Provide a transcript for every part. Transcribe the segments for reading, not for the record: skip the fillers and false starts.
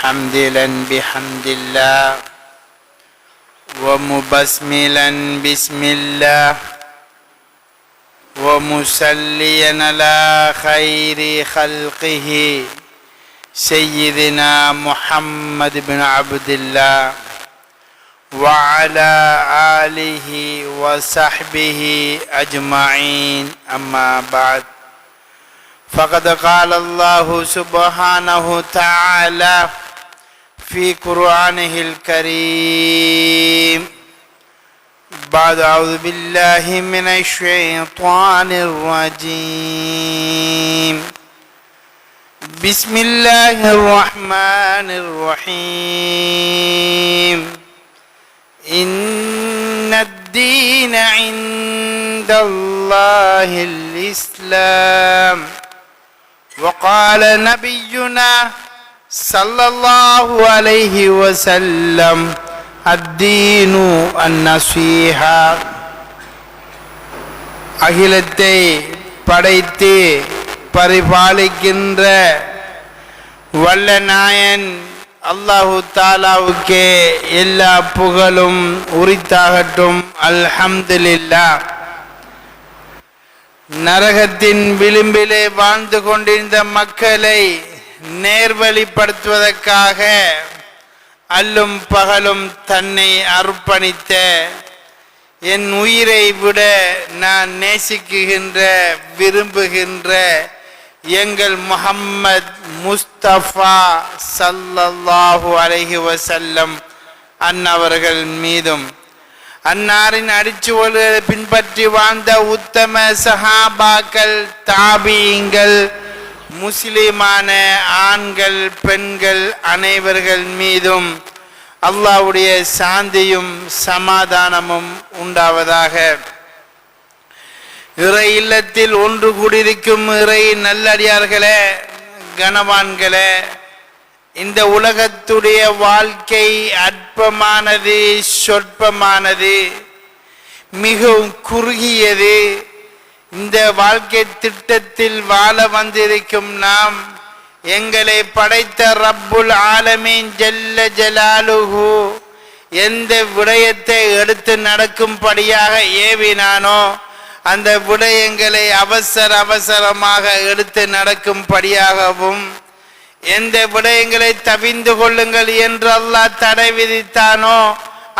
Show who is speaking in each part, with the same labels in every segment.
Speaker 1: حمدلا بحمد الله ومبسملا بسم الله ومصليا على خير خلقه سيدنا محمد بن عبد الله وعلى آله وصحبه أجمعين أما بعد فقد قال الله سبحانه وتعالى في قرآنه الكريم بعد أعوذ بالله من الشيطان الرجيم بسم الله الرحمن الرحيم إن الدين عند الله الإسلام وقال نبينا صلى الله عليه وسلم الدين النصيحة அகிலத்தை படைத்து பரிபாலிக்கின்ற வல்ல நாயன் அல்லாஹு தாலாவுக்கே எல்லா புகழும் உரித்தாகட்டும். அல்ஹம்துலில்லாஹ். நரகத்தின் விளிம்பிலே வாழ்ந்து கொண்டிருந்த மக்களை நேர்வழிப்படுத்துவதற்காக அல்லும் பகலும் தன்னை அர்ப்பணித்த என் உயிரை விட நான் நேசிக்குகின்ற விரும்புகின்ற எங்கள் முஹம்மத் முஸ்தபா ஸல்லல்லாஹு அலைஹி வஸல்லம் அன்னவர்கள் மீதும் அன்னாரின் அடிச்சுவடுகளை பின்பற்றி வாழ்ந்த உத்தம சஹாபாக்கள் தாபீங்கள் முஸ்லிமான ஆண்கள் பெண்கள் அனைவர்கள் மீதும் அல்லாஹ்வுடைய சாந்தியும் சமாதானமும் உண்டாவதாக. இறை இல்லத்தில் ஒன்று கூடியிருக்கும் இறை நல்லடியார்களே, கனவான்களே, இந்த உலகத்துடைய வாழ்க்கை அற்பமானது, சொற்பமானது, மிகவும் குறுகியது. இந்த வாழ்க்கை திட்டத்தில் வாழ வந்திருக்கும் நாம் எங்களை படைத்த ரப்புல் ஆலமீன் ஜல்ல ஜலாலுஹு எந்த விடயத்தை எடுத்து நடக்கும்படியாக ஏவினானோ அந்த விடயங்களை அவசரமாக எடுத்து நடக்கும்படியாகவும், எந்த விடயங்களை தவிந்து கொள்ளுங்கள் என்று அல்லாஹ் தடை விதித்தானோ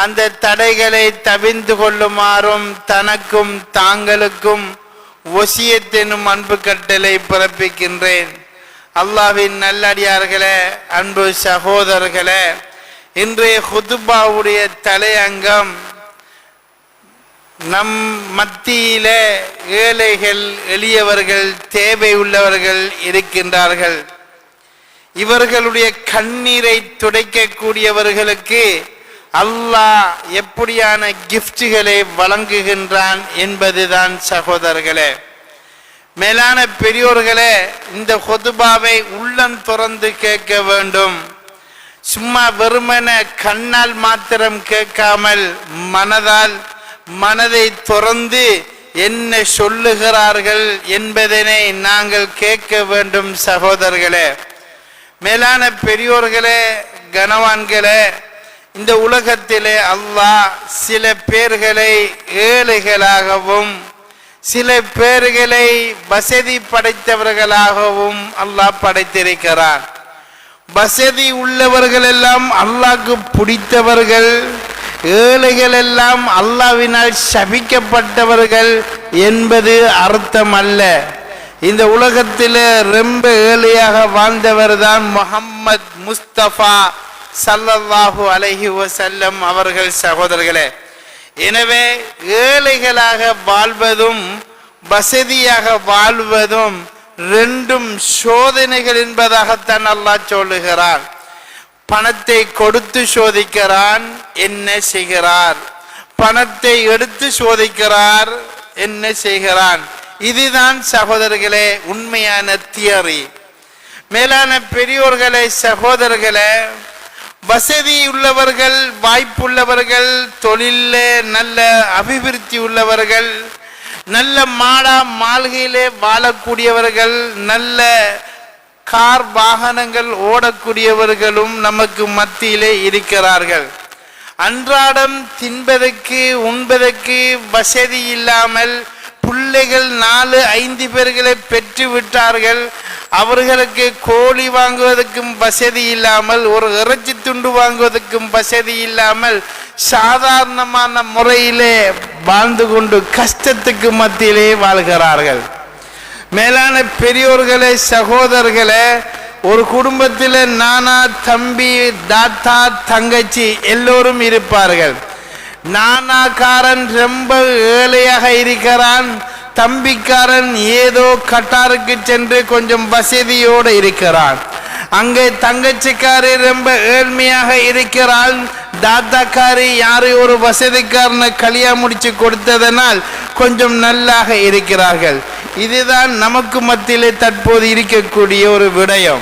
Speaker 1: அந்த தடைகளை தவிந்து கொள்ளுமாறும் தனக்கும் தாங்களுக்கும் வசியத் எனும் அன்பு கட்டளை பிறப்பிக்கின்றேன். அல்லாஹ்வின் நல்லடியார்களே, அன்பு சகோதரர்களே, இன்றைய ஹுதுபாவுடைய தலையங்கம் நம் மத்தியிலே ஏழைகள், எளியவர்கள், தேவை உள்ளவர்கள் இருக்கின்றார்கள். இவர்களுடைய கண்ணீரை துடைக்கக்கூடியவர்களுக்கு அல்லாஹ் எப்படியான கிஃப்ட்களை வழங்குகின்றான் என்பதுதான் சகோதரர்களே. மேலான பெரியோர்களே, இந்த ஹுதுபாவை உள்ளம் திறந்து கேட்க வேண்டும். சும்மா வெறுமன கண்ணால் மாத்திரம் கேட்காமல் மனதை திறந்து என்ன சொல்லுகிறார்கள் என்பதனை நாங்கள் கேட்க வேண்டும் சகோதரர்களே. மேலான பெரியோர்களே, கனவான்களே, இந்த உலகத்திலே அல்லாஹ் சில பேர்களை ஏழைகளாகவும் சில பேர்களை வசதி படைத்தவர்களாகவும் அல்லாஹ் படைத்திருக்கிறான். வசதி உள்ளவர்கள் எல்லாம் அல்லாஹ்க்கு பிடித்தவர்கள், ஏழைகள் எல்லாம் அல்லாஹ்வினால் சபிக்கப்பட்டவர்கள் என்பது அர்த்தம் அல்ல. இந்த உலகத்தில் ரொம்ப ஏழையாக வாழ்ந்தவர் தான் முஹம்மத் முஸ்தபா ஸல்லல்லாஹு அலைஹி வஸல்லம் அவர்கள் சகோதரர்களே. எனவே ஏழைகளாக வாழ்வதும் வசதியாக வாழ்வதும் ரெண்டும் சோதனைகள் என்பதாகத்தான் அல்லாஹ் சொல்லுகிறான். பணத்தை கொடுத்து சோதிக்கிறான், என்ன செய்கிறார்? பணத்தை எடுத்து சோதிக்கிறார், என்ன செய்கிறான்? இதுதான் சகோதரர்களே உண்மையான தியரி. மேலான பெரியோர்களே, சகோதரர்களே, வசதி உள்ளவர்கள், வாய்ப்புள்ளவர்கள், தொழிலே நல்ல அபிவிருத்தி உள்ளவர்கள், நல்ல மாளிகையிலே வாழக்கூடியவர்கள், நல்ல கார் வாகனங்கள் ஓடக்கூடியவர்களும் நமக்கு மத்தியிலே இருக்கிறார்கள். அன்றாடம் தின்பதற்கு உண்பதற்கு வசதி இல்லாமல் பிள்ளைகள் 4-5 பேர்களை பெற்று விட்டார்கள். அவர்களுக்கு கோழி வாங்குவதற்கும் வசதி இல்லாமல், ஒரு இறைச்சி துண்டு வாங்குவதற்கும் வசதி இல்லாமல் சாதாரணமான முறையிலே வாழ்ந்து கொண்டு கஷ்டத்துக்கு மத்தியிலே வாழ்கிறார்கள். மேலான பெரியோர்களே, சகோதரர்களே, ஒரு குடும்பத்தில் நானா, தம்பி, தாத்தா, தங்கச்சி எல்லோரும் இருப்பார்கள். நானாக்காரன் ரொம்ப ஏழையாக இருக்கிறான், தம்பிக்காரன் ஏதோ கட்டாருக்கு சென்று கொஞ்சம் வசதியோடு இருக்கிறான். அங்கே தங்கச்சிக்காரி ரொம்ப ஏழ்மையாக இருக்கிறாள், தாத்தாக்காரி யாரு ஒரு வசதிக்காரனை கல்யாணம் முடிச்சு கொடுத்ததனால் கொஞ்சம் நல்லாக இருக்கிறார்கள். இதுதான் நமக்கு மத்தியிலே தற்போது இருக்கக்கூடிய ஒரு விடயம்.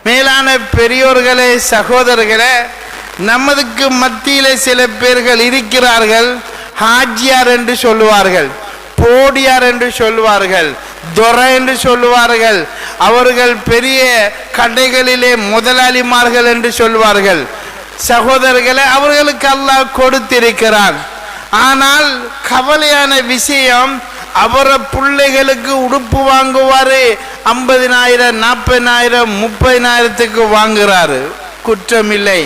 Speaker 1: மேலான பெரியோர்களே, சகோதரர்களே, நமதுக்கு மத்தியிலே சில பேர்கள் இருக்கிறார்கள். ஹாஜியார் என்று சொல்லுவார்கள், போடியார் என்று சொல்லுவார்கள், துரை என்று சொல்லுவார்கள். அவர்கள் பெரிய கடைகளிலே முதலாளிமார்கள் என்று சொல்வார்கள். சகோதரர்களே, அவர்களுக்கு அல்லாஹ் கொடுத்திருக்கிறான். ஆனால் கவலையான விஷயம், அவர பிள்ளைகளுக்கு உடுப்பு வாங்குவாரு 50,000, 40,000, 30,000க்கு வாங்குறாரு, குற்றமில்லை.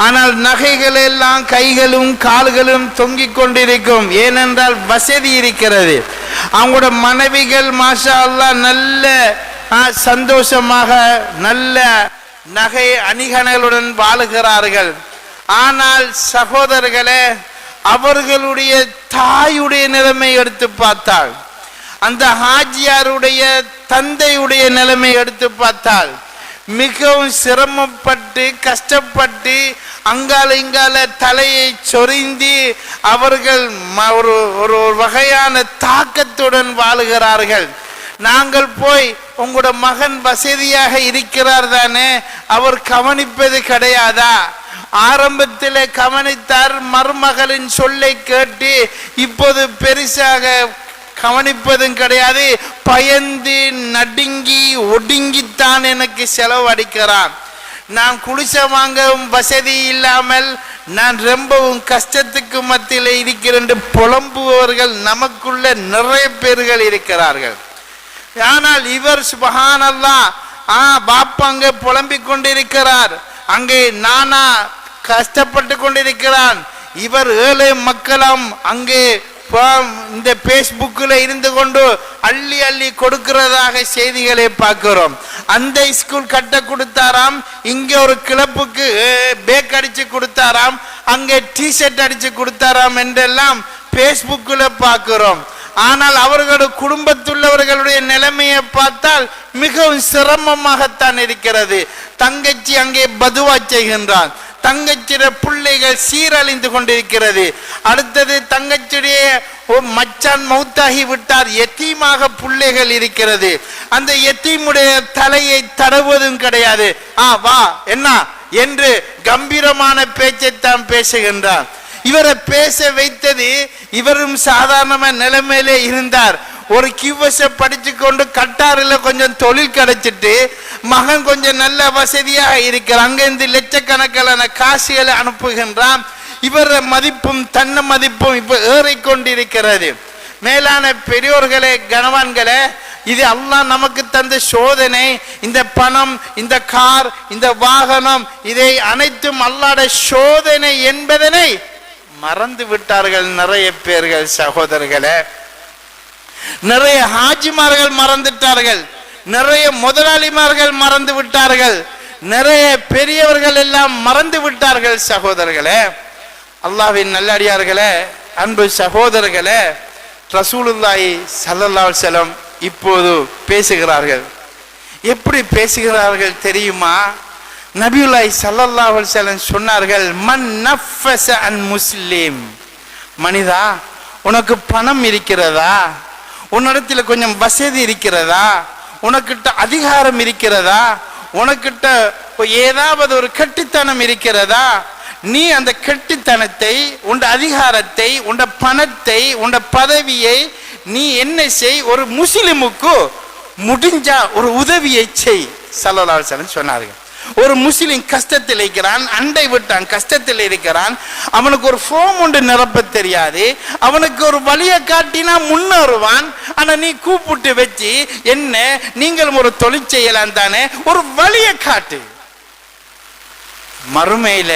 Speaker 1: ஆனால் நகைகள் எல்லாம் கைகளும் கால்களும் தொங்கிக் கொண்டிருக்கும். ஏனென்றால் வசதி இருக்கிறது. அவங்களோட மனைவிகள் மாஷா அல்லாஹ் நல்ல சந்தோஷமாக நல்ல நகை அணிகலனுடன் வாழுகிறார்கள். ஆனால் சகோதரர்களே, அவர்களுடைய தாயுடைய நிலைமை எடுத்து பார்த்தால், அந்த ஹாஜியாருடைய தந்தையுடைய நிலைமை எடுத்து பார்த்தால், மிகவும் சிரமப்பட்டு கஷ்டப்பட்டு அங்கால இங்கால தலையை சொரிந்து அவர்கள் ஒரு வகையான தாக்கத்துடன் வாழுகிறார்கள். நாங்கள் போய் உங்களோட மகன் வசதியாக இருக்கிறார் தானே, அவர் கவனிப்பது கிடையாதா? ஆரம்பத்தில் கவனித்தார், மருமகளின் சொல்லை கேட்டு இப்போது பெருசாக கவனிப்பதும் கிடையாது. பயந்து நடுங்கி ஒடுங்கித்தான் எனக்கு செலவழிக்கிறான். நான் குளிச வாங்கவும் வசதி இல்லாமல் நான் ரொம்பவும் கஷ்டத்துக்கு மத்தியில் இருக்கிறேன் புலம்புபவர்கள் நமக்குள்ள நிறைய பேர்கள் இருக்கிறார்கள். ஆனால் இவர் சுபஹானல்லாஹ், பாப்பா அங்கே புலம்பிக் கொண்டிருக்கிறார், அங்கே நானா கஷ்டப்பட்டு கொண்டிருக்கிறான். இவர் ஏழை மக்களாம் அங்கே இந்த பேஸ்புக்கில் இருந்து கொண்டு அள்ளி அள்ளி கொடுக்கிறதாக செய்திகளை பார்க்கிறோம். அந்த ஸ்கூல் கட்ட கொடுத்தாராம், இங்கே ஒரு கிளப்புக்கு பேக் அடிச்சு கொடுத்தாராம், அங்கே டிஷர்ட் அடிச்சு கொடுத்தாராம் என்றெல்லாம் பேஸ்புக்கில் பார்க்கிறோம். ஆனால் அவர்களுடைய குடும்பத்துள்ளவர்களுடைய நிலைமையை பார்த்தால் மிகவும் சிரமமாகத்தான் இருக்கிறது. தங்கச்சி அங்கே பதுவா செய்கின்றான், தங்கச்சிட பிள்ளைகள் சீரழிந்து கொண்டிருக்கிறது. அடுத்தது தங்கச்சிடைய மச்சான் மௌத்தாகி விட்டார், எத்தீமாக பிள்ளைகள் இருக்கிறது. அந்த எத்தீமுடைய தலையை தடவுவதும் கிடையாது. வா என்ன என்று கம்பீரமான பேச்சைத்தான் பேசுகின்றார். இவரை பேச வைத்தது, இவரும் சாதாரண நிலைமையிலே இருந்தார். ஒரு கியூஎஸ் படிச்சு கொண்டு கட்டாரில் கொஞ்சம் தொழில் கிடைச்சிட்டு மகன் கொஞ்சம் நல்ல வசதியாக இருக்கிறார். அங்கிருந்து லட்சக்கணக்கான காசுகளை அனுப்புகின்றான். இவர மதிப்பும் தன்ன மதிப்பும் இப்ப ஏறிக்கொண்டிருக்கிறது. மேலான பெரியோர்களே, கணவான்களே, இது அல்லாஹ் நமக்கு தந்த சோதனை. இந்த பணம், இந்த கார், இந்த வாகனம், இதை அனைத்தும் அல்லாஹ்வுடைய சோதனை என்பதனை மறந்து விட்டார்கள் நிறைய பேர்கள். சகோதரர்களே, நிறைய ஹாஜிமார்கள் மறந்துட்டார்கள், நிறைய முதலாளிமார்கள் மறந்து விட்டார்கள், நிறைய பெரியவர்கள் எல்லாம் மறந்து விட்டார்கள். சகோதரர்களே, அல்லாஹ்வின் நல்லடியார்களே, அன்பு சகோதரர்களே, ரசூலுல்லாஹி ஸல்லல்லாஹு அலைஹி வஸல்லம் இப்போது பேசுகிறார்கள். எப்படி பேசுகிறார்கள் தெரியுமா? நபியுல்லாஹி ஸல்லல்லாஹு அலைஹி வஸல்லம் சொன்னார்கள், மன் நஃபஸ அன் முஸ்லிம், மனிதா உனக்கு பணம் இருக்கிறதா, உன்னிடத்துல கொஞ்சம் வசதி இருக்கிறதா, உனக்கிட்ட அதிகாரம் இருக்கிறதா, உனக்கிட்ட ஏதாவது ஒரு கெட்டித்தனம் இருக்கிறதா, நீ அந்த கெட்டித்தனத்தை, உண்ட அதிகாரத்தை, உண்ட பணத்தை, உண்ட பதவியை நீ என்ன செய், ஒரு முஸ்லிமுக்கு முடிஞ்சா ஒரு உதவியை செய். ஸல்லல்லாஹு அலைஹி வஸல்லம் சொன்னார்கள். ஒரு முஸ்லிம் கஷ்டத்தில் இருக்கிறான், அண்டை விட்டான் கஷ்டத்தில் இருக்கிறான், அவனுக்கு ஒரு ஃபார்ம் ஒன்று நிரப்ப தெரியாது, அவனுக்கு ஒரு வழியை காட்டினா முன்னேறுவான். ஆனா நீ கூப்பிட்டு வச்சு என்ன நீங்களும் ஒரு தொழில் செய்யலாம் தானே, ஒரு வழியை காட்டு. மறுமையில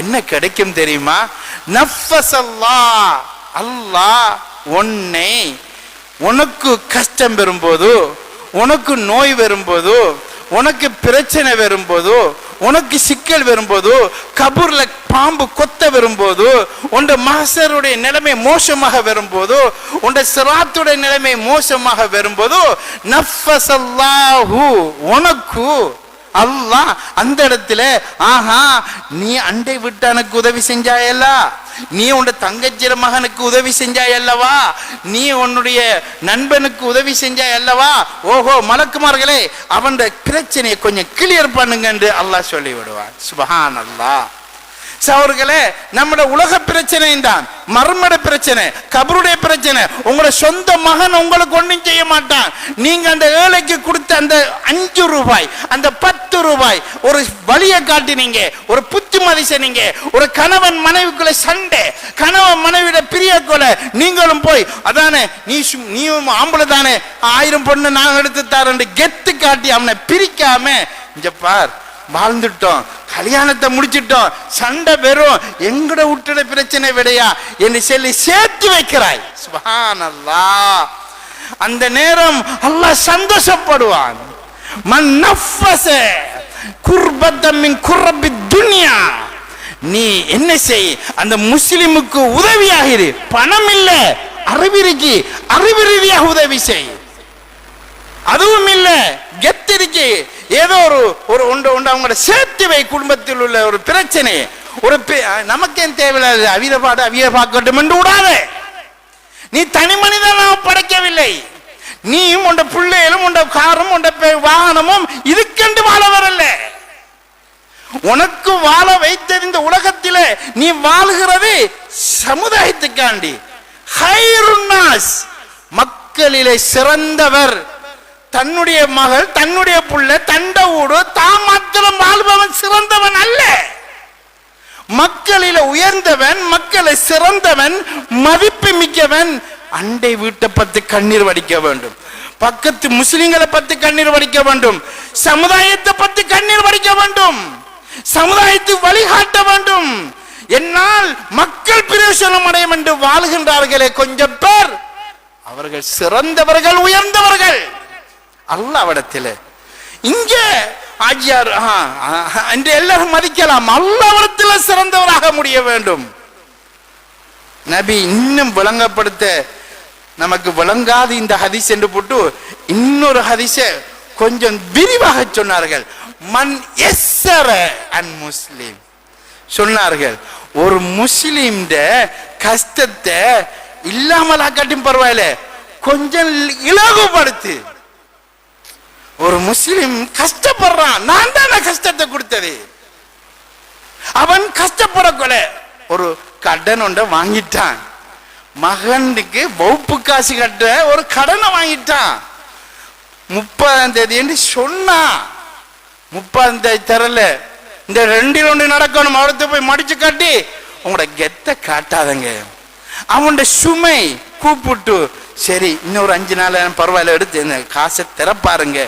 Speaker 1: என்ன கிடைக்கும் தெரியுமா? நஃபஸல்லாஹ், அல்லாஹ் உன்னை உனக்கு கஷ்டம் வரும்போது, உனக்கு நோய் வரும்போது, உனக்கு பிரச்சனை வரும்போது, உனக்கு சிக்கல் வரும்போது, கபூர்ல பாம்பு கொத்த வரும்போது, உண்ட மஹ்ஷருடைய நிலைமை மோசமாக வரும்போது, உண்ட சிராத்துடைய நிலைமை மோசமாக வரும்போது, நஃபஸல்லாஹு உனக்கு அல்லாஹ் அந்த இடத்துல ஆஹா நீ அண்டை விட்டானுக்கு உதவி செஞ்சாயல்ல, நீ உன் தங்கச்சிர மகனுக்கு உதவி செஞ்சாய் அல்லவா, நீ உன்னுடைய நண்பனுக்கு உதவி செஞ்சாய் அல்லவா, ஓஹோ மலக்குமார்களே அவன் பிரச்சனையை கொஞ்சம் கிளியர் பண்ணுங்க என்று அல்லாஹ் சொல்லி விடுவான். சுப்ஹானல்லாஹ். சகோதரர்களே, நம்முடைய உலக பிரச்சனை தான், மர்மட பிரச்சனை, கபருடைய பிரச்சனை. உங்களோட சொந்த மகன் உங்களுக்கு ஒன்றும் செய்ய மாட்டான். நீங்க அந்த ஏழைக்கு கொடுத்த அந்த 5 ரூபாய், அந்த 10 ரூபாய் ஒரு வழியை காட்டினீங்க, ஒரு புத்திமதி சொன்னீங்க. ஒரு கணவன் மனைவிக்குள்ள சண்டை, கணவன் மனைவியோட பிரிய கொலை, நீங்களும் போய் அதானே நீயும் ஆம்பளை தானே 1000 பொண்ணு நான் எடுத்து தரேன் கெத்து காட்டி அவனை பிரிக்காம, இங்க பார் வாழ்ந்துட்டோம், கல்யாணத்தை முடிச்சிட்டோம், சண்டை பெறும், எங்கட விட்டுட பிரச்சனை விடையா என்று சொல்லி சேர்த்து வைக்கிறாய். சுப்ஹானல்லாஹ். அந்த நேரம் அல்லாஹ் சந்தோஷப்படுவான். மன் நஃபஸ குர்பத்தம் மின் குர்பி துன்யா, நீ என்ன செய், அந்த முஸ்லிமுக்கு உதவியாகிரு. பணம் இல்ல, அறிவிருக்கு, அறிவு ரீதியாக உதவி செய். அதுவும் இல்ல, கெத்திருக்கு, ஏதோ ஒரு அவங்களோட சேர்த்து வை. குடும்பத்தில் உள்ள ஒரு பிரச்சனை, ஒரு நமக்கே தேவையில்லாத அவிதப்பாடு அவிய பார்க்கட்டும் என்று விடாத. நீ தனி மனிதனாக படைக்கவில்லை, நீயும் உண்ட பிள்ளைகளும் உண்ட காரும் உண்ட வாகனமும் இதுக்கென்று வாழ வரல. உனக்கு வாழ வைத்தது இந்த உலகத்திலே நீ வாழ்கிறது சமுதாயத்துக்காண்டி. ஹைருன் நாஸ், மக்களிலே சிறந்தவர் தன்னுடைய மகள், தன்னுடைய புள்ள, தண்ட ஊடு தான் மாத்திரம் வாழ்பவன் சிறந்தவன் அல்ல. மக்களில உயர்ந்தவன், மக்களை சிறந்தவன், மதிப்பு மிக்கவன். அண்டை வீட்டை பத்தி கண்ணீர் வடிக்க வேண்டும், பக்கத்து முஸ்லிம்களை பத்தி கண்ணீர் வடிக்க வேண்டும், சமுதாயத்தை பத்தி கண்ணீர் வடிக்க வேண்டும், சமுதாயத்துக்கு வழிகாட்ட வேண்டும். என்னால் மக்கள் பிரயோசனம் அடையும் என்று வாழ்கின்றார்களே கொஞ்சம் பேர், அவர்கள் சிறந்தவர்கள், உயர்ந்தவர்கள் அல்லாஹ்விடத்தில். இங்க ஆஜியார் என்று எல்லாரும் மதிக்கலாம், அல்லாஹ்விடத்தில் சிறந்தவராக முடிய வேண்டும். நபி இன்னும் விளங்கப்படுத்த நமக்கு விளங்காது இந்த ஹதீஸ் என்று போட்டு இன்னொரு ஹதீஸை கொஞ்சம் விரிவாக சொன்னார்கள். மன் யஸ்ஸர அன் முஸ்லிம் சொன்னார்கள், ஒரு முஸ்லிம் கஷ்டத்தை இல்லாமல் ஆக்காட்டும் பரவாயில்ல, கொஞ்சம் இலகுபடுத்து. ஒரு முஸ்லிம் கஷ்டப்படுறான், நான் தானே கஷ்டத்தை கொடுத்தது. அவன் கஷ்டப்படக்கூட ஒரு கடன் ஒன்றை வாங்கிட்டான், மகனுக்கு வகுப்பு காசு கட்ட ஒரு கடனை வாங்கிட்டான். 30ஆம் தேதி என்று சொன்னா 30ஆம் தேதி தரல, இந்த 2 ஒன்று நடக்கணும், அவரத்தை போய் மடிச்சு காட்டி உங்களோட கெத்த காட்டாதங்க. அவனோட சுமை கூப்பிட்டு சரி இன்னொரு 5 நாள் பரவாயில்ல எடுத்து காசை திறப்பாருங்க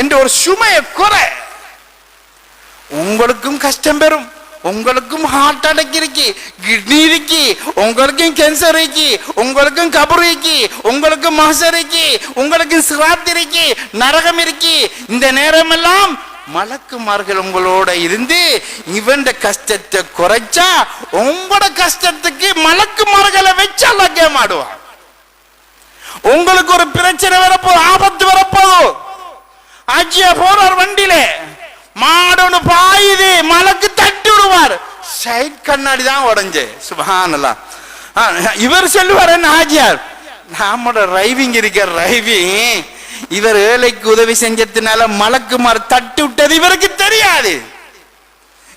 Speaker 1: என்று ஒரு சுமையை குறை. உங்களுக்கும் கஷ்டம் பெறும், உங்களுக்கும் ஹார்ட் அட்டாக் இருக்கு, கிட்னி இருக்கு, உங்களுக்கும் கேன்சர் இருக்கு, உங்களுக்கும் கபர் இருக்கு, உங்களுக்கும் மஹ்ஷர் இருக்கு, உங்களுக்கும் சிராத் இருக்கு, நரகம் இருக்கு. இந்த நேரம் எல்லாம் மலக்குமார்கள் உங்களோட இருந்து இவன் கஷ்டத்தை குறைச்சா உங்களோட கஷ்டத்துக்கு மலக்குமார்களை வச்சு அல்லாஹ் கேம் ஆடுவான். உங்களுக்கு ஒரு பிரச்சனை வரப்போது, ஆபத்து வரப்போது, ஆஜியா போறார் வண்டியில, மாடொன்னு பாயுது, மலக்கு தட்டி விடுவார், சைட் கண்ணாடி தான் உடஞ்சு. சுப்ஹானல்லாஹ். இவர் சொல்லுவார், என்ன ஆஜியார் நம்மோட டிரைவிங் இருக்க டிரைவிங், இவர் ஏழைக்கு உதவி செஞ்சதுனால மலக்குமார் தட்டி விட்டது இவருக்கு தெரியாது,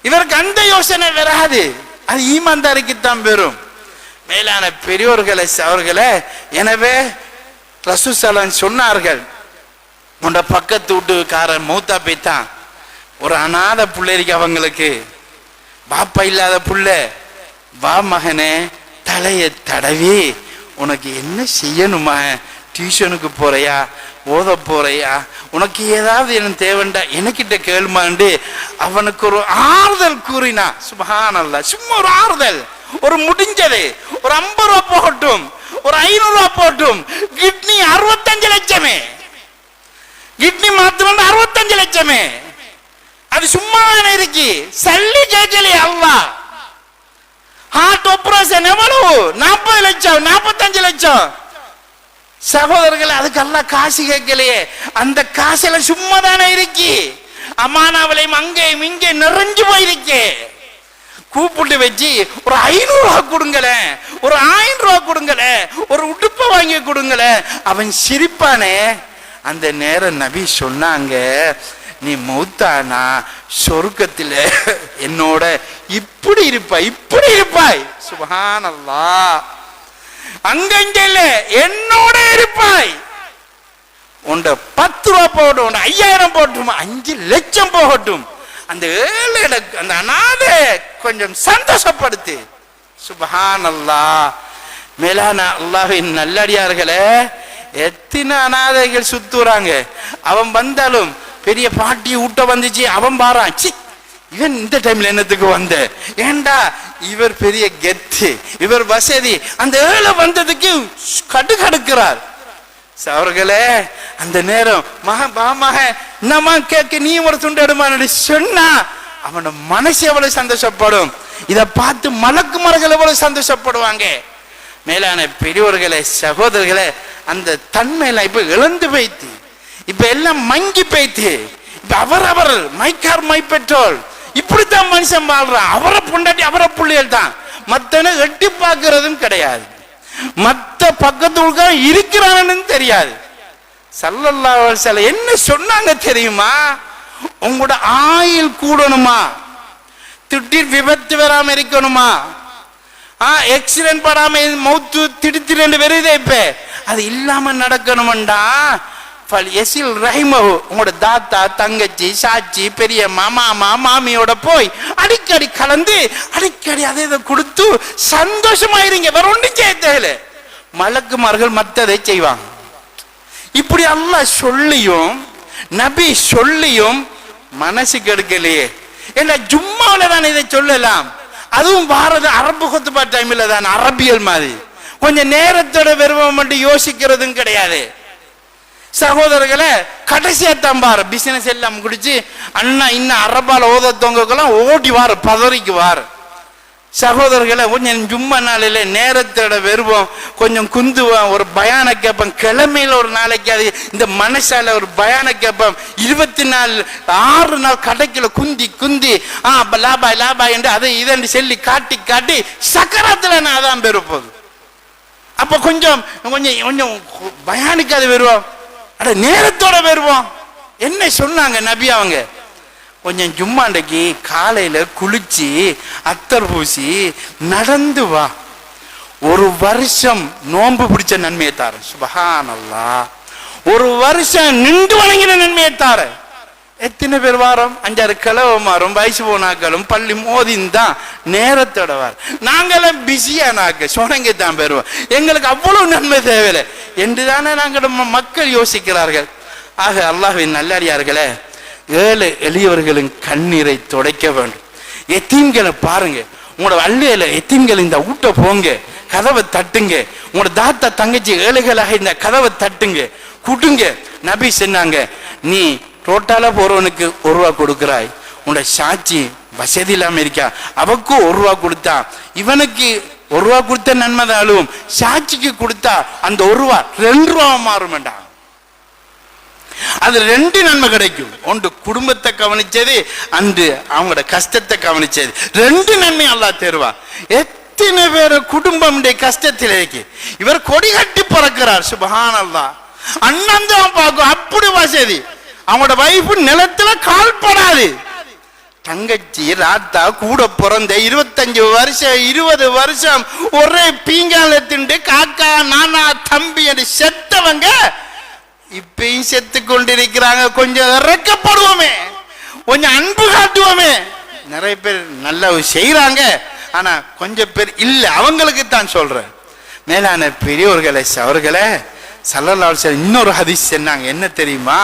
Speaker 1: இவருக்கு அந்த யோசனை வராது, அது ஈமான்தாரிக்குத்தான் பெறும். மேலான பெரியோர்களை அவர்களே, எனவே ரசூல் ஸல்லல்லாஹு அலைஹி வஸல்லம் சொன்னார்கள், உண்ட பக்கத்து வீட்டுக்காரன் மௌத்தா போய்த்தான். ஒரு அநாத புள்ள இருக்கு அவங்களுக்கு, பாப்பா இல்லாத புள்ள. வா மகனே, தலைய தடவி உனக்கு என்ன செய்யணுமா, டியூஷனுக்கு போறையா, ஓத போறையா, உனக்கு ஏதாவது என்ன தேவைண்டா எனக்கிட்ட கேளுமாண்டு அவனுக்கு ஒரு ஆறுதல் கூறினா. சுப்ஹானல்லாஹ். சும்மா ஒரு ஆறுதல், ஒரு முடிஞ்சது, ஒரு 50 ரூபா போகட்டும், ஒரு 500 ரூபா போகட்டும். கிட்னி 65 லட்சமே, கிட்னி மாத்திரம் 65 லட்சமே. அது சும்மா இருக்கு, சல்லி கேட்கலையே அல்லாஹ். ஹார்ட் ஆபரேஷன் எவ்வளவு? 40 லட்சம், 45 லட்சம். சகோதரர்கள், அதுக்கு எல்லாம் காசு கேட்கலையே. அந்த காசெல்லாம் சும்மா தானே இருக்கு. அமானாவிலையும் அங்கேயும் இங்கே நிறைஞ்சு போயிருக்கு. கூப்பிட்டு வச்சு ஒரு 500 ரூபா கொடுங்களேன், ஒரு 1000 ரூபா கொடுங்களேன், ஒரு உடுப்பை வாங்கி கொடுங்களேன். அவன் சிரிப்பானே. அந்த நேரம் நபி சொன்னாங்க, நீ மௌத்தானா சொர்க்கத்தில் என்னோட இப்படி இருப்பாய், இப்படி இருப்பாய். சுப்ஹானல்லாஹ். அங்கஞ்சல்ல என்னோட இருப்பாய். உண்ட 10 ரூபா போகட்டும், உண்ட 5000 போகட்டும், 5 லட்சம் போகட்டும், அந்த 7 அந்த அநாதை கொஞ்சம் சந்தோஷப்படுத்து. சுப்ஹானல்லாஹ். மேலான அல்லாஹ்வின் நல்லடியார்களே, எத்தனை அநாதைகள் சுத்துறாங்க. அவன் வந்தாலும் பெரிய பாட்டி ஊட்ட வந்துச்சு, அவன் பாறான், சி இவன் இந்த டைம்ல என்னத்துக்கு வந்த, ஏண்டா இவர் பெரிய கெத்து, இவர் வசதி. அந்த 7 வந்ததுக்கு கடுக்கிறார். அவர்களே, அந்த நேரம் மக என்னமா கேட்க நீ ஒரு துண்டு எடுமான்னு சொன்னா அவனோட மனசு எவ்வளவு சந்தோஷப்படும். இதை பார்த்து மலக்குமார்கள் எவ்வளவு சந்தோஷப்படுவாங்க. மேலான பெரியவர்களே, சகோதரர்களே, அந்த தன்மையெல்லாம் இப்ப இழந்து போய்த்து, இப்ப எல்லாம் மங்கி போய்த்து. இப்ப அவரவர் மைக்கார் மை பெட்ரோல், இப்படித்தான் மனுஷன் வாழ்றான். அவரை பொண்டாட்டி அவரை பிள்ளைகள் தான், மத்தன எட்டி பார்க்கறதும் கிடையாது, மத்த பக்கத்து இருக்கிறான்னு தெரியாது. ஸல்லல்லாஹு அலைஹி வஸல்லம் என்ன சொன்னாங்க தெரியுமா? உங்களோட ஆயுள் கூடணுமா, திடீர் விபத்து வராம இருக்கணுமா, ஆக்சிடென்ட் படாம மௌத்து திடீர்னு வருதே, இப்ப அது இல்லாம நடக்கணும்டா எசில் ரஹிமஹு, உங்களோட தாத்தா தங்கச்சி சாச்சி பெரியம்மா மாமா மாமியோட போய் அடிக்கடி கலந்து அடிக்கடி அதை இதை கொடுத்து சந்தோஷமாயிருங்க. வேற ஒன்றும் செய்ய தேவையில்லை. மலக்குமார்கள் மற்றதை செய்வாங்க. இப்படி அல்லாஹ் சொல்லியும் நபி சொல்லியும் மனசு கெடுக்கலையே. ஏன்னா ஜும்மாவில தான் இதை சொல்லலாம். அதுவும் பாரத அரபு குத்துபா டைம்ல தான், அரபியல் மாதிரி கொஞ்சம் நேரத்தோட விரும்பம் மட்டும் யோசிக்கிறதும் கிடையாது. சகோதரர்களை, கடைசியா தம்பாரு பிசினஸ் எல்லாம் குடிச்சு அண்ணா இன்னும் அரபால ஓதத்தவங்கெல்லாம் ஓடி வாரு, பதறிக்கு வாரு. சகோதரர்களை, கொஞ்சம் ஜும்மா நாளில நேரத்தோட வெறுவோம், கொஞ்சம் குந்துவோம், ஒரு பயான கேட்போம். கிழமையில ஒரு நாளைக்கு அது இந்த மனசால ஒரு பயான கேட்போம். 24 நாள் கடைக்குள்ள குந்தி குந்தி லாபாய் லாபாய் என்று அதை இதென்று சொல்லி காட்டி காட்டி சக்கரத்துல நான் அதான் பெறுப்போது. அப்ப கொஞ்சம் கொஞ்சம் கொஞ்சம் பயானுக்கு அது வருவோம், அட நேரத்தோட வருவோம். என்ன சொன்னாங்க நபி அவங்க? கொஞ்சம் ஜும்மாண்டைக்கு காலையில குளிச்சு அத்தர் பூசி நடந்து வா, 1 வருஷம் நோன்பு பிடிச்ச நன்மையை தார. சுப்ஹானல்லாஹ். 1 வருஷம் நின்று வணங்கின நன்மையை தார. எத்தனை பேர் வாரம்? 5-6 கிழவ மாறும், வயசு போனாக்களும் பள்ளி மோதின்தான் நேரத்தோட வார. நாங்களாம் பிஸியானாக்க சொனங்க தான் பெறுவோம், எங்களுக்கு அவ்வளவு நன்மை தேவையில்லை என்றுதானே நாங்கள் மக்கள் யோசிக்கிறார்கள். ஆக அல்லாஹ்வின் நல்லடியார்களே, 7 எளியவர்களின் கண்ணீரை துடைக்க வேண்டும். எத்தீம்களை பாருங்க, உங்களோட அள்ளியில எத்தீம்கள் இந்த ஊட்ட போங்க, கதவை தட்டுங்க. உங்களோட தாத்தா தங்கச்சி ஏழைகளாக இந்த கதவை தட்டுங்க, குடுங்க. நபி சொன்னாங்க, நீ ரோட்டால போறவனுக்கு 1 ரூபா கொடுக்கிறாய், உன்னோட சாட்சி வசதி இல்லாம இருக்கா, அவக்கு 1 ரூபா கொடுத்தா, இவனுக்கு 1 ரூபா கொடுத்த நன்மைதாலும் சாட்சிக்கு கொடுத்தா அந்த 1 ரூபா 2 ரூபா மாறும் வேண்டாம். அது 2 நன்மை கிடைக்கும். ஒன்று குடும்பத்தை கவனிச்சது, அன்று அவங்களோட கஷ்டத்தை கவனிச்சது. 2 நன்மை அல்லாஹ் தருவா. எத்தனை பேர் குடும்பம் கஷ்டத்தில் இருக்கு, இவர் கொடி கட்டி பறக்கிறார். சுப்ஹானல்லாஹ். அண்ணன் தான் பார்க்கும், அப்படி வசதி. அவங்களோட வைஃப் நிலத்துல கால் படாது. தங்கச்சி ராத்தா கூட பிறந்த 25 வருஷம் 20 வருஷம் ஒரே பீங்கால திண்டு காக்கா நானா தம்பி என்று செத்தவங்க இப்பயும் செத்து கொண்டிருக்கிறாங்க. கொஞ்சம் இறக்கப்படுவோமே, கொஞ்சம் அன்பு காட்டுவோமே. நிறைய பேர் நல்லா செய்யறாங்க, ஆனா கொஞ்சம் பேர் இல்ல. அவங்களுக்கு தான் சொல்றேன். மேலான பெரியோர்களே, அவர்களே, ஸல்லல்லாஹு அலைஹி வஸல்லம் இன்னொரு ஹதீஸ் சொன்னாங்க. என்ன தெரியுமா?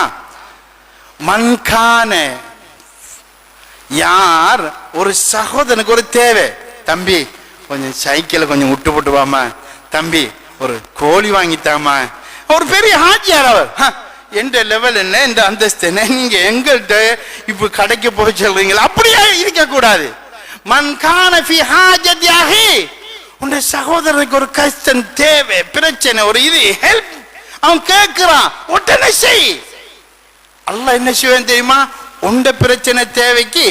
Speaker 1: மன்கான, யார் ஒரு சகோதரனுக்கு ஒரு தேவை, தம்பி கொஞ்சம் சைக்கிளை கொஞ்சம் விட்டு போட்டு வாமா, தம்பி ஒரு கோழி வாங்கித்தாமா. ஒரு பெரிய ஹாஜியார் அவர். எந்த லெவல் என்ன, இந்த அந்தஸ்து என்ன, நீங்க எங்கள்கிட்ட இப்ப கடைக்கு போய் சொல்றீங்களா? அப்படியே இருக்க கூடாது. மன்கான ஃபி ஹாஜத் யாஹி, உன்னுடைய சகோதரனுக்கு ஒரு கஷ்டம், தேவை, பிரச்சனை, ஒரு இது ஹெல்ப் அவன் கேட்கிறான், உடனே செய். அல்லாஹ் என்ன செய்வேன் தெரியுமா? உண்ட பிரச்சனை தேவைக்கு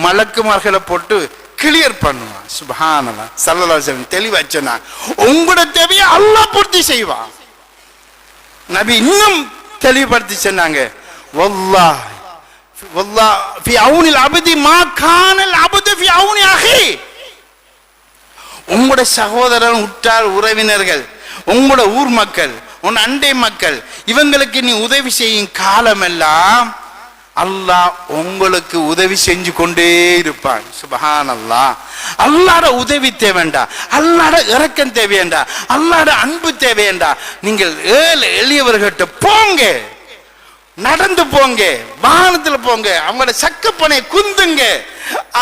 Speaker 1: மலக்குமார்களை போட்டு கிளியர் பண்ணுவான். சுப்ஹானல்லாஹ். ஸல்லல்லாஹு அலைஹி வஸல்லம் தெளிவா சொன்னாங்க, உங்களோட தேவையை அல்லாஹ் பூர்த்தி செய்வான். நபி இன்னும் தெளிவுபடுத்தி சொன்னாங்க, வல்லாஹ் வல்லாஹ் ஃபி அவுனில் அப்தி மா கானல் அப்து ஃபி அவுனி அஹி. உங்களோட சகோதரன், உற்றார் உறவினர்கள், உங்களோட ஊர் மக்கள், உன் அண்டை மக்கள், இவங்களுக்கு நீ உதவி செய்யும் காலமெல்லாம் அல்லாஹ் உங்களுக்கு உதவி செஞ்சு கொண்டே இருப்பான். சுப்ஹானல்லாஹ். அல்லாஹ்ட உதவி தேவைண்டா, அல்லாஹ்ட இரக்கம் தேவையண்டா, அல்லாஹ்ட அன்பு தேவையண்டா, நீங்கள் ஏழை எளியவர்கிட்ட போங்க, நடந்து போங்க, வாகனத்துல போங்க, அவங்களோட சக்கப்பனை குந்துங்க.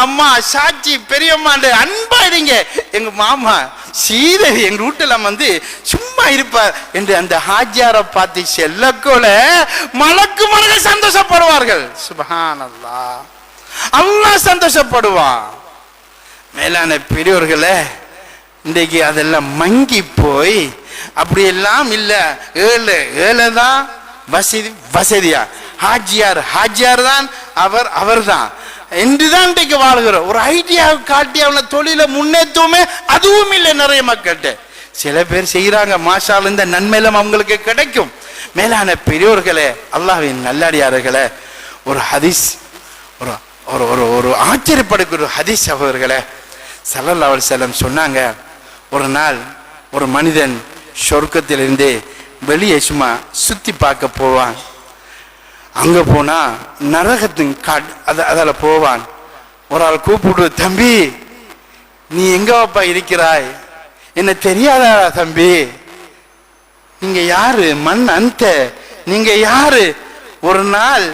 Speaker 1: அம்மா, சாட்சி, பெரியம்மாண்டு அன்பா இருங்க. எங்க மாமா சீதவி எங்க வீட்டுல வந்து சும்மா இருப்பார் என்று அந்த ஹாஜியாரை பார்த்து செல்லக்கோல மலக்குமார்கள் சந்தோஷப்படுவார்கள். சுப்ஹானல்லாஹ். அல்லாஹ் சந்தோஷப்படுவான். மேலான பெரியோர்களே, இன்றைக்கு அதெல்லாம் மங்கி போய் அப்படியெல்லாம் இல்ல. ஏழை ஏழைதான், வசதி வசதியா, ஹாஜியார் ஹாஜியார் தான், அவர் அவர்தான் என்றுதான் இன்றைக்கு வாழ்கிறோம். ஒரு ஐடியா காட்டி அவனை தொழில முன்னேற்றமே அதுவும் இல்லை நிறைய மக்கள்கிட்ட. சில பேர் செய்யறாங்க, மாஷால் இந்த நன்மையிலும் அவங்களுக்கு கிடைக்கும். மேலான பெரியோர்களே, அல்லாஹ்வின் நல்லடியார்களே, ஒரு ஹதீஸ், ஒரு ஒரு ஒரு ஒரு ஆச்சரியப்படுகிற ஹதீஸ் அவர்களே. ஸல்லல்லாஹு அலைஹி வஸல்லம் சொன்னாங்க, ஒரு நாள் ஒரு மனிதன் சொர்க்கத்திலிருந்து வெளியே சும்மா சுத்தி பார்க்க போவான். அங்க போனா நரகத்தின் அதில் போவான். ஒரு ஆள் கூப்பிடு, தம்பி நீ எங்கப்பா இருக்கிறாய், என்ன தெரியாதா தம்பி, நீங்க யாரு, மண் அந்த நீங்க யாரு, ஒரு நாள்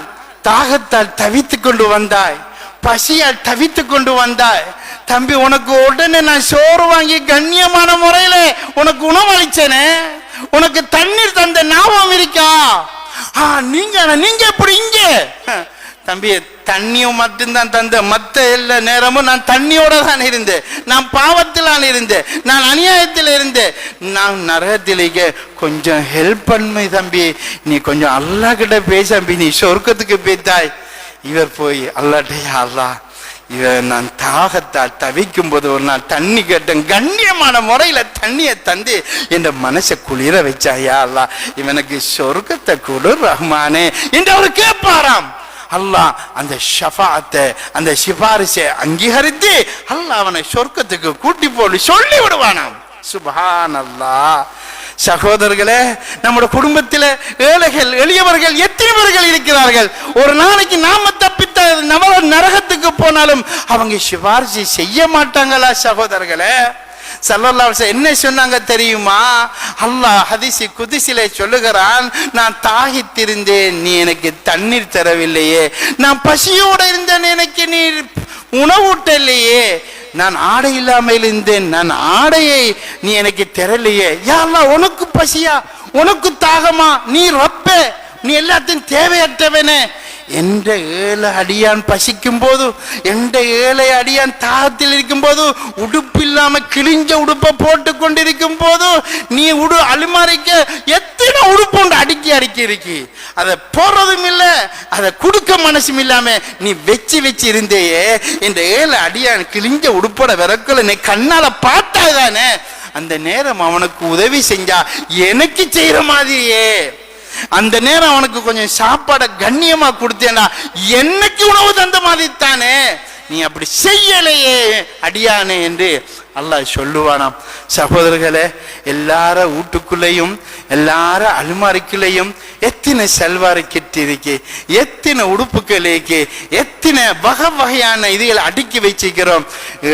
Speaker 1: தாகத்தால் தவித்து கொண்டு வந்தாய், பசியால் தவித்து கொண்டு வந்தாய், தம்பி உனக்கு உடனே நான் சோறு வாங்கி கண்ணியமான முறையில உனக்கு உணவளிச்சேனே, உனக்கு தண்ணீர் தந்த ஞாபகம் இருக்கா? நீங்க நீங்க எப்படி இங்க? தம்பி தண்ணியும் மட்டும்தான் தந்த, மத்த எல்லா நேரமும் நான் தண்ணியோட தான் இருந்தேன், நான் பாவத்தில் இருந்தேன், நான் அநியாயத்தில் இருந்தேன், நான் நரகத்திலேயே கொஞ்சம் ஹெல்ப் பண்ணு தம்பி, நீ கொஞ்சம் அல்லாஹ் கிட்ட பேச தம்பி, நீ சொர்க்கத்துக்கு போய்த்தாய். இவர் போய் அல்லாஹ்டே, அல்லாஹ் இவன் நான் தாகத்தால் தவிக்கும் போது ஒரு நாள் தண்ணி கேட்டேன், கண்ணியமான முறையில தண்ணியை தந்து என் மனசை குளிர வச்சாயா அல்லாஹ், இவனுக்கு சொர்க்கத்தை கொடு ரஹ்மானே என்று அவர் கேட்பாராம். அல்லாஹ் அந்த ஷஃபாஅத்தை, அந்த சிபாரிசை அங்கீகரித்து அல்லாஹ் அவனை சொர்க்கத்துக்கு கூட்டி போடு சொல்லி விடுவானாம். சுப்ஹானல்லாஹ். சகோதரர்களே, நம்முடைய குடும்பத்தில் ஏழைகள் எளியவர்கள் எத்தனை பேர்கள் இருக்கிறார்கள். ஒரு நாளைக்கு நாம தப்பித்த நரகத்துக்கு போனாலும் அவங்க சிபாரிசு செய்ய மாட்டாங்களா சகோதரர்களே? ஸல்லல்லாஹு அலைஹி வஸல்லம் என்ன சொன்னாங்க தெரியுமா? அல்லாஹ் ஹதீஸ் குத்ஸிலே சொல்லுகிறான், நான் தாகித்திருந்தேன், நீ எனக்கு தண்ணீர் தரவில்லையே, நான் பசியோடு இருந்தேன், எனக்கு நீ உணவூட்டலையே, நான் ஆடை இல்லாமல் இருந்தேன், நான் ஆடையை நீ எனக்கு தரலையே. யா அல்லாஹ், உனக்கு பசியா, உனக்கு தாகமா, நீ ரப்பே, நீ எல்லாத்தையும் தேவையற்றவனே. என்ற ஏழை அடியான் பசிக்கும் போது, என்ற ஏழை அடியான் தாகத்தில் இருக்கும் போது, உடுப்பு இல்லாம கிழிஞ்ச உடுப்பை போட்டு கொண்டிருக்கும் போது, நீ அலுமாரிக்க எத்தனை உடுப்பு உண்டு அடுக்கி அடுக்கி இருக்கி, அதை போறதும் இல்லை, அதை கொடுக்க மனசும் இல்லாம நீ வச்சு வச்சு இருந்தேயே. இந்த ஏழை அடியான் கிழிஞ்ச உடுப்போட விறக்கல நீ கண்ணால பார்த்தாதானே, அந்த நேரம் அவனுக்கு உதவி செஞ்சா எனக்கு செய்யற மாதிரியே, அந்த நேரம் அவனுக்கு கொஞ்சம் சாப்பாட கண்ணியமா கொடுத்தேன்னா என்னைக்கு உணவு தந்த மாதிரி தானே, நீ அப்படி செய்யலையே அடியானே என்று அல்லாஹ் சொல்லுவானாம். சகோதரர்களே, எல்லார வீட்டுக்குள்ளேயும் எல்லார அலுமாரிக்குள்ளேயும் எத்தனை சல்வார் கிட் இருக்கு, எத்தனை உடுப்புகள் இருக்கு, எத்தனை வகை வகையான இதுகளை அடுக்கி வச்சிருக்கிறோம்.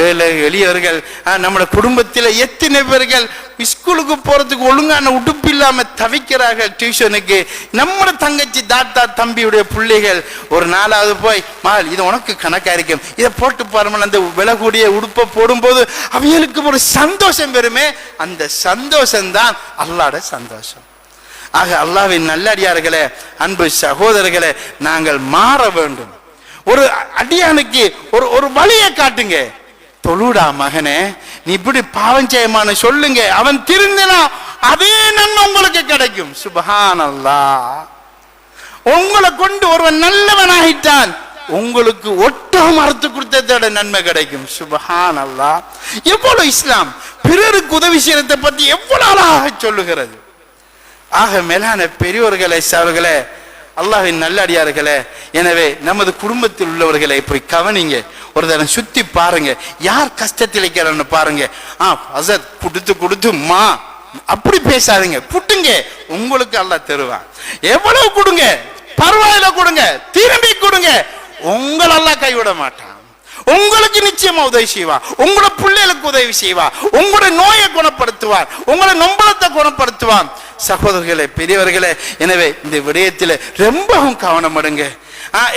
Speaker 1: ஏழை எளியவர்கள் நம்முடைய குடும்பத்தில் எத்தனை பேர்கள் ஸ்கூலுக்கு போறதுக்கு ஒழுங்கான உடுப்பு இல்லாம தவிக்கிறார்கள். டியூஷனுக்கு நம்ம தங்கச்சி தாத்தா தம்பியுடைய பிள்ளைகள் ஒரு நாளாவது போய் மகள் இது உனக்கு கணக்கா இருக்கும், இதை போட்டு பாருங்கள், அந்த விலை கூடிய உடுப்பை போடும்போது அவங்களுக்கு ஒரு சந்தோஷம் பெறுமே. அந்த சந்தோஷம்தான் அல்லாஹ்வுடைய சந்தோஷம். ஆக அல்லாஹ்வின் நல்லடியார்களே, அன்பு சகோதரர்களே, நாங்கள் மாற வேண்டும். ஒரு அடியானுக்கு ஒரு வழியை காட்டுங்க. தொழுடா மகனே, நீ இப்படி பாவம் செய்யமான சொல்லுங்க, அவன் திருந்தினா அதே நன்மை உங்களுக்கு கிடைக்கும். சுப்ஹானல்லாஹ். உங்களை கொண்டு ஒருவன் நல்லவன் ஆகிட்டான், உங்களுக்கு ஒட்டகம் அறுத்து கொடுத்ததோட நன்மை கிடைக்கும். சுப்ஹானல்லாஹ். எவ்வளவு இஸ்லாம் பிறருக்கு உதவி செய்யறதை பத்தி எவ்வளவு அழகாக சொல்லுகிறது. ஆக மேலான பெரியோர்களே, அவர்களே, அல்லாஹ்வின் நல்லடியார்களே, எனவே நமது குடும்பத்தில் உள்ளவர்களை போய் கவனிங்க. ஒரு தடவை சுத்தி பாருங்க, யார் கஷ்டத்தில் இருக்கிறன்னு பாருங்க. அசத் கொடுத்துமா அப்படி பேசாதீங்க, குட்டுங்க, உங்களுக்கு அல்லாஹ் தருவான். எவ்வளவு கொடுங்க, பரவாயில்ல கொடுங்க, திரும்பி கொடுங்க, உங்களை அல்லாஹ் கைவிட மாட்டான். உங்களுக்கு நிச்சயமா உதவி செய்வார், உங்களோட பிள்ளைகளுக்கு உதவி செய்வார், உங்களோட நோயை குணப்படுத்துவார், உங்களோட நொம்பலத்தை குணப்படுத்துவார். சகோதரர்களே, பெரியவர்களே, எனவே இந்த விடயத்தில் ரொம்பவும் கவனம் எடுங்க.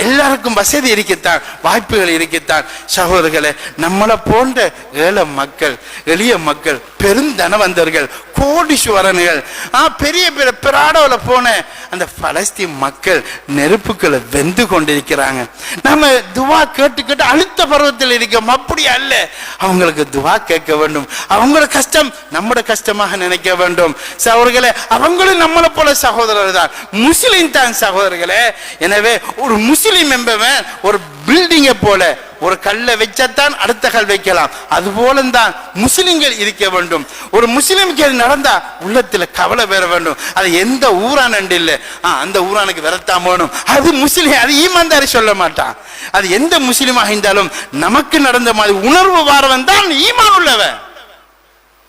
Speaker 1: எல்லாருக்கும் வசதி இருக்கத்தான், வாய்ப்புகள் இருக்கத்தான். சகோதரர்களே, நம்மளை போன்ற ஏழை மக்கள், எளிய மக்கள், பெருந்தனவந்தர்கள், கோடீஸ்வரன்கள், பெரிய பெரிய பிராடோவில் போன அந்த பலஸ்தீன் மக்கள் நெருப்புக்களை வெந்து கொண்டிருக்கிறாங்க. நம்ம துவா கேட்டு அழுத்த பருவத்தில் இருக்கோம். அப்படி அல்ல, அவங்களுக்கு துவா கேட்க வேண்டும். அவங்களோட கஷ்டம் நம்மளோட கஷ்டமாக நினைக்க வேண்டும். சகோதரர்களே, அவங்களும் நம்மளை போல சகோதரர் தான், முஸ்லிம் தான் சகோதரர்களே. எனவே ஒரு முஸ்லிம் என்பவன் ஒரு பில்டிங்கை போல, ஒரு கல்லை வச்சாத்தான் அடுத்த கல் வைக்கலாம். அது போலதான் முஸ்லிம்கள் இருக்க வேண்டும். ஒரு முஸ்லிமுக்கு அது நடந்தா உள்ளத்துல கவலை பெற வேண்டும். அது எந்த ஊரான இல்லை, அந்த ஊரானுக்கு விரட்டாம வேணும், அது முஸ்லிம், அது ஈமான்தாரி சொல்ல மாட்டான். அது எந்த முஸ்லிமாக இருந்தாலும் நமக்கு நடந்த மாதிரி உணர்வு வாரவன் தான் ஈமான் உள்ளவன்.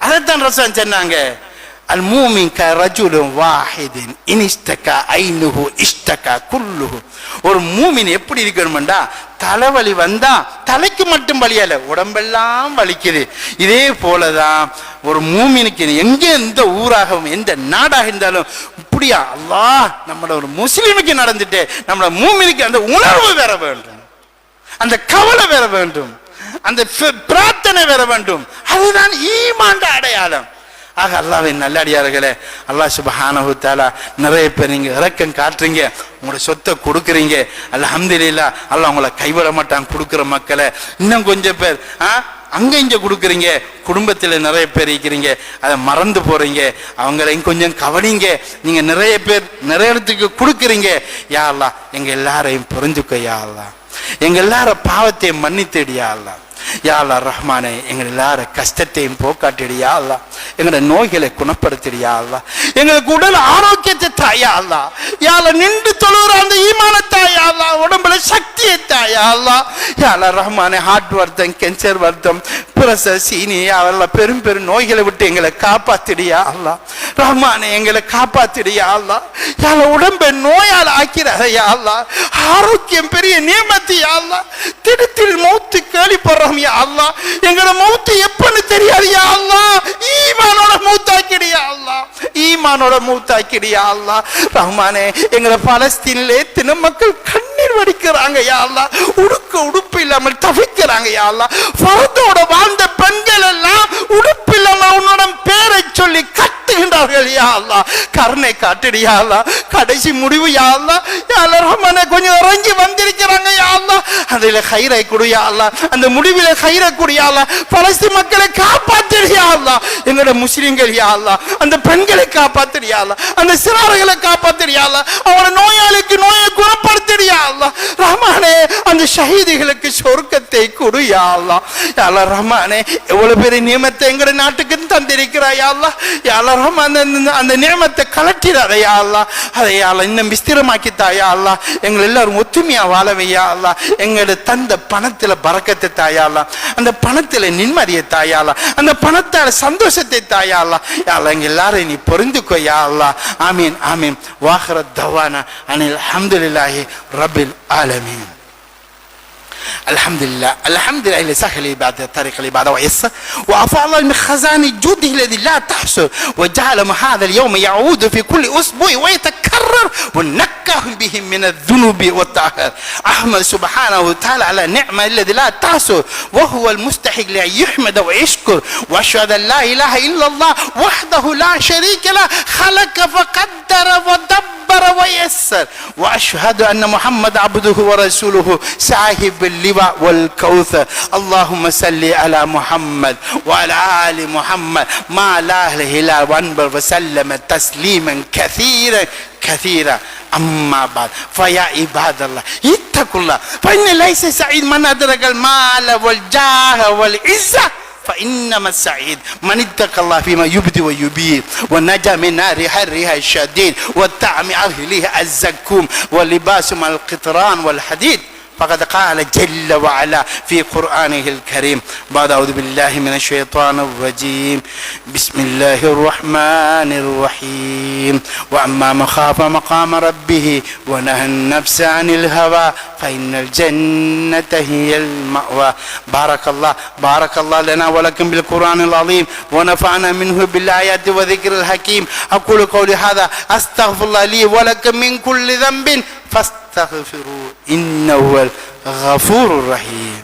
Speaker 1: அதைத்தான் ரசூல் சொன்னாங்க, அல் மூமின் கரஜுலுன் வாஹிதின் இனிஸ்தகா ஐனுஹு இஸ்தகா குல்லுஹு. ஒரு மூமின் எப்படி இருக்கணும்டா, தலைவலி வந்தா தலைக்கு மட்டும் வலியல, உடம்பெல்லாம் வலிக்குது. இதே போலதான் ஒரு மூமினுக்கு எங்க எந்த ஊராகவும் எந்த நாடாக இருந்தாலும் இப்படியா அல்லாஹ் நம்மளோட ஒரு முஸ்லிமுக்கு நடந்துட்டு நம்மளோட மூமினுக்கு அந்த உணர்வு பெற வேண்டும், அந்த கவலை பெற வேண்டும், அந்த பிரார்த்தனை பெற வேண்டும். அதுதான் ஈமான் அடையாளம். ஆக அல்லாஹ்வின் நல்லடியார்களே, அல்லாஹ் சுப்ஹானஹு தஆலா நிறைய பேர் நீங்க இரக்கம் காட்டுறீங்க, உங்களோட சொத்தை கொடுக்குறீங்க. அல்ஹம்துலில்லாஹ், அல்லாஹ் உங்களை கைவிட மாட்டான். கொடுக்குற மக்களை இன்னும் கொஞ்சம் பேர் அங்க இங்க கொடுக்குறீங்க. குடும்பத்தில் நிறைய பேர் இருக்கிறீங்க, அதை மறந்து போறீங்க. அவங்களையும் கொஞ்சம் கவனிங்க. நீங்க நிறைய பேர் நிறைய இடத்துக்கு கொடுக்குறீங்க. யா அல்லாஹ், எங்க எல்லாரையும் புரிஞ்சுக்க. யா அல்லாஹ், எங்க எல்லார பாவத்தை மன்னித்துடியா அல்லாஹ். யா அல்லாஹ் ரஹ்மானே, எங்கள் எல்லார கஷ்டத்தையும் போக்காட்டிடியா அல்லாஹ். எங்களோட நோய்களை குணப்படுத்திடியா அல்லாஹ். எங்களுக்கு உடல் ஆரோக்கியத்தை தாயா அல்லாஹ். யா அல்லாஹ், நின்று தொழுகிற அந்த ஈமானத்தை யா அல்லாஹ், உடம்புல சக்தியை தாயா அல்லாஹ். யா அல்லாஹ் ரஹ்மானே, ஹார்ட் வருத்தம், கேன்சர் வருத்தம், பிரஷர், சீனி, அவெல்லாம் பெரும் பெரும் நோய்களை விட்டு எங்களை காப்பாத்திடியா அல்லாஹ். ரஹ்மானே, எங்களை காப்பாத்திடியா அல்லாஹ். யா அல்லாஹ், உடம்பை நோயால் ஆக்கிறாத யா அல்லாஹ். ஆரோக்கியம் பெரிய நியமத்து யா அல்லாஹ். திடத்தில் மௌத்து கேள்விப்படுறோம் யா அல்லாஹ். எங்களோட மௌத்து எப்பன்னு தெரியாது யா அல்லாஹ். ஈமானோட மௌத்தாக்கிடியா அல்லாஹ், ஈமானோட மௌத்தாக்கிடியா அல்லாஹ். ரஹ்மானே, எங்களை பலஸ்தீனிலே தின மக்கள் கண்ணீர் வடிக்கிறாங்க யா அல்லாஹ். உடுப்பு இல்லாமல் தவிக்கிறாங்க யா அல்லாஹ். ஃபர்தோட வாழ்ந்த பெண்கள் எல்லாம் உடுப்பு இல்லாமல் உன்னோட பேரை சொல்லி கட்டுகின்றார்கள் யா அல்லாஹ். கருணை காட்டுடியா அல்லாஹ். கடைசி முடிவு யா அல்லாஹ். யா அல்லாஹ் ரஹ்மானே, கொஞ்சம் இறங்கி வந்திருக்கிறாங்க யா அல்லாஹ். அதில் ஹைரை கொடு யா அல்லாஹ். அந்த முடிவில் ஹைரை கொடு யா அல்லாஹ். பலஸ்தீன் மக்களை காப்பாற்றியா அல்லாஹ். எங்களோட முஸ்லிம்கள் யா அல்லாஹ், அந்த பெண்களை காப்பாற்றியா அல்லாஹ், அந்த சிறார்களை காப்பாற்றியா அல்லாஹ். அவங்களோட நோயாளிக்கு நோயை குணப்படுத்தியா அல்லாஹ். ரஹ்மானே, அந்த ஷஹீதுகளுக்கு சொர்க்கத்தை கொடு யா அல்லாஹ். யா அல்லாஹ் ரஹ்மானே, எவ்வளவு பெரிய நியமத்தை எங்களோட நாட்டுக்கு தந்திருக்கிறாய் யா அல்லாஹ். யா அல்லாஹ் ரஹ்மானே, அந்த நியமத்தை கலட்டிடாத யா அல்லாஹ். அதை யா அல்லாஹ் இன்னும் விஸ்திரமாக்கித்தா யா அல்லாஹ். எங்களை எல்லாரும் ஒத்துமையா வாழவையா அல்லாஹ். எங்களோட தந்த பணத்துல பரக்கத்தை தாயா அல்லாஹ். அந்த பணத்துல நிம்மதியை தாயா அல்லாஹ். அந்த பணத்தால சந்தோஷத்தை தாயா அல்லாஹ். யா அல்லாஹ் எங்க எல்லாரும் நீ பொருந்துக்கோ யா அல்லாஹ். ஆமீன் ஆமீன். வாஹிர தவானா அனில் ஹம்துலில்லாஹி ரப்பில் ஆலமீன். الحمد لله اللي سهل بعد طريق العباده ويسر وعفى الله من خزان جوده الذي لا تحصر وجعل هذا اليوم يعود في كل اسبوع ويتكرر ونكه به من الذنوب والطاهر. احمد سبحانه وتعالى على نعمه الذي لا تحصر وهو المستحق لان يحمد ويشكر واشهد ان لا اله الا الله وحده لا شريك له خلق فقدر ودبر ويسر واشهد ان محمد عبده ورسوله صاحب اللواء والكوثر. اللهم صل على محمد وعلى ال محمد ما لا الهلال وانبر وسلم تسليما كثيرا كثيرا. أما بعد فيا عباد الله اتقوا الله فإن ليس سعيد من أدرك المال والجاه والعزة فإنما السعيد من اتقى الله فيما يبدي ويبين ونجا من نار حرها الشديد وطعم أهلها الزكوم ولباس مع القطران والحديد. فقد قال جل وعلا في قرآنه الكريم بعد أعوذ بالله من الشيطان الرجيم بسم الله الرحمن الرحيم وأما من خاف مقام ربه ونهى النفس عن الهوى فإن الجنة هي المأوى. بارك الله لنا ولكم بالقرآن العظيم ونفعنا منه بالآيات وذكر الحكيم. أقول قولي هذا أستغفر الله لي ولكم من كل ذنب فاستغفروا إنه هو الغفور الرحيم.